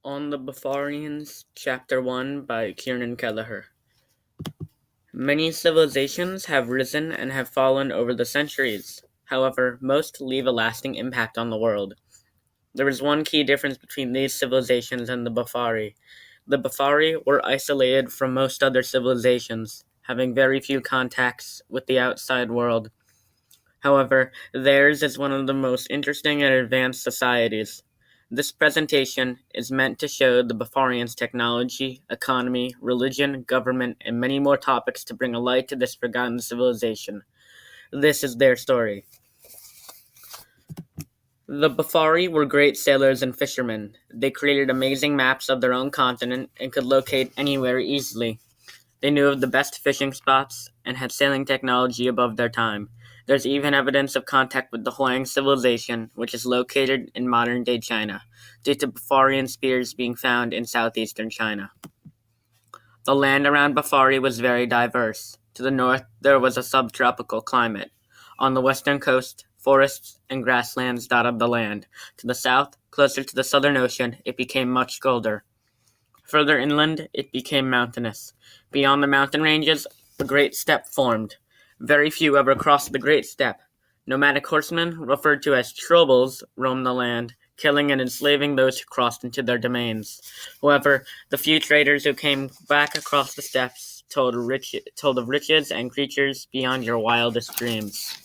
On the Bavarians, Chapter 1 by Kiernan. Many civilizations have risen and have fallen over the centuries. However, most leave a lasting impact on the world. There is one key difference between these civilizations and the Bafari. The Bafari were isolated from most other civilizations, having very few contacts with the outside world. However, theirs is one of the most interesting and advanced societies. This presentation is meant to show the Bavarians' technology, economy, religion, government, and many more topics to bring a light to this forgotten civilization. This is their story. The Bafari were great sailors and fishermen. They created amazing maps of their own continent and could locate anywhere easily. They knew of the best fishing spots and had sailing technology above their time. There's even evidence of contact with the Huang civilization, which is located in modern-day China, due to Bafarian spears being found in southeastern China. The land around Bafari was very diverse. To the north, there was a subtropical climate. On the western coast, forests and grasslands dotted the land. To the south, closer to the Southern Ocean, it became much colder. Further inland, it became mountainous. Beyond the mountain ranges, the Great Steppe formed. Very few ever crossed the Great Steppe. Nomadic horsemen, referred to as troubles, roamed the land, killing and enslaving those who crossed into their domains. However, the few traders who came back across the steppes told of riches and creatures beyond your wildest dreams.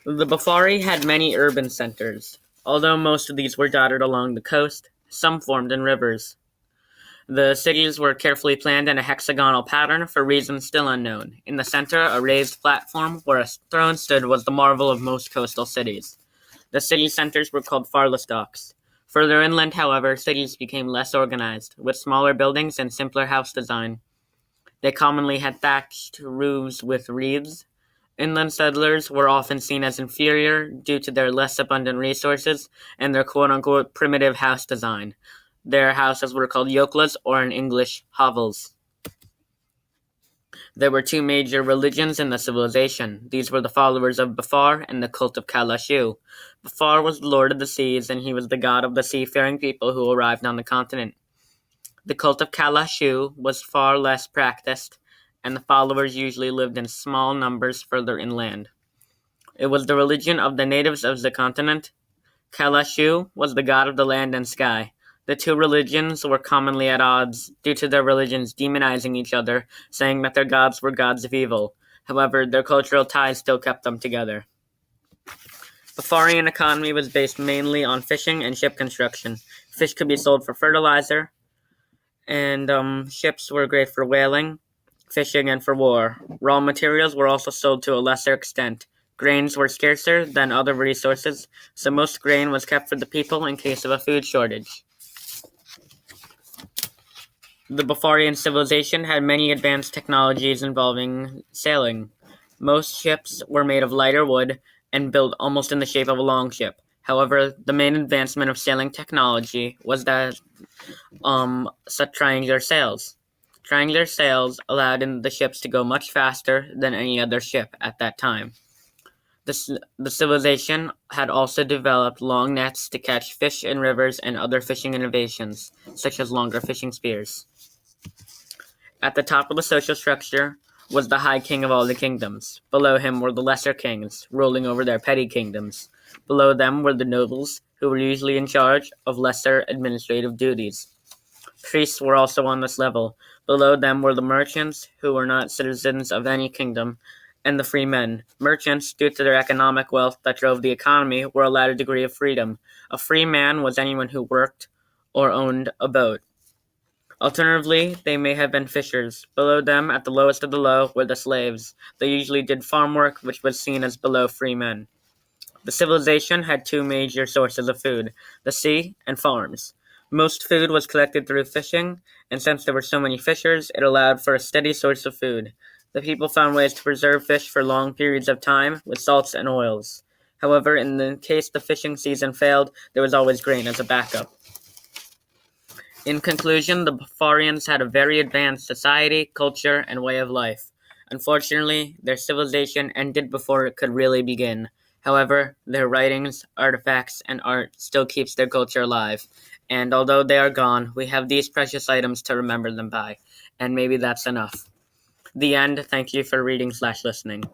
The Bafari had many urban centers. Although most of these were dotted along the coast, some formed in rivers. The cities were carefully planned in a hexagonal pattern for reasons still unknown. In the center, a raised platform where a throne stood was the marvel of most coastal cities. The city centers were called farlestocks. Further inland, however, cities became less organized, with smaller buildings and simpler house design. They commonly had thatched roofs with wreaths. Inland settlers were often seen as inferior due to their less abundant resources and their quote-unquote primitive house design. Their houses were called yoklas, or in English, hovels. There were two major religions in the civilization. These were the followers of Bafar and the cult of Kalashu. Bafar was the lord of the seas, and he was the god of the seafaring people who arrived on the continent. The cult of Kalashu was far less practiced, and the followers usually lived in small numbers further inland. It was the religion of the natives of the continent. Kalashu was the god of the land and sky. The two religions were commonly at odds due to their religions demonizing each other, saying that their gods were gods of evil. However, their cultural ties still kept them together. Bafarian economy was based mainly on fishing and ship construction. Fish could be sold for fertilizer, and ships were great for whaling, fishing, and for war. Raw materials were also sold to a lesser extent. Grains were scarcer than other resources, so most grain was kept for the people in case of a food shortage. The Bafarian civilization had many advanced technologies involving sailing. Most ships were made of lighter wood and built almost in the shape of a longship. However, the main advancement of sailing technology was that such triangular sails. Triangular sails allowed the ships to go much faster than any other ship at that time. The civilization had also developed long nets to catch fish in rivers and other fishing innovations, such as longer fishing spears. At the top of the social structure was the high king of all the kingdoms. Below him were the lesser kings, ruling over their petty kingdoms. Below them were the nobles, who were usually in charge of lesser administrative duties. Priests were also on this level. Below them were the merchants, who were not citizens of any kingdom, and the free men. Merchants, due to their economic wealth that drove the economy, were allowed a degree of freedom. A free man was anyone who worked or owned a boat. Alternatively, they may have been fishers. Below them, at the lowest of the low, were the slaves. They usually did farm work, which was seen as below free men. The civilization had two major sources of food, the sea and farms. Most food was collected through fishing, and since there were so many fishers, it allowed for a steady source of food. The people found ways to preserve fish for long periods of time with salts and oils. However, in the case the fishing season failed, there was always grain as a backup. In conclusion, the Bafarians had a very advanced society, culture, and way of life. Unfortunately, their civilization ended before it could really begin. However, their writings, artifacts, and art still keeps their culture alive. And although they are gone, we have these precious items to remember them by. And maybe that's enough. The end. Thank you for reading/listening.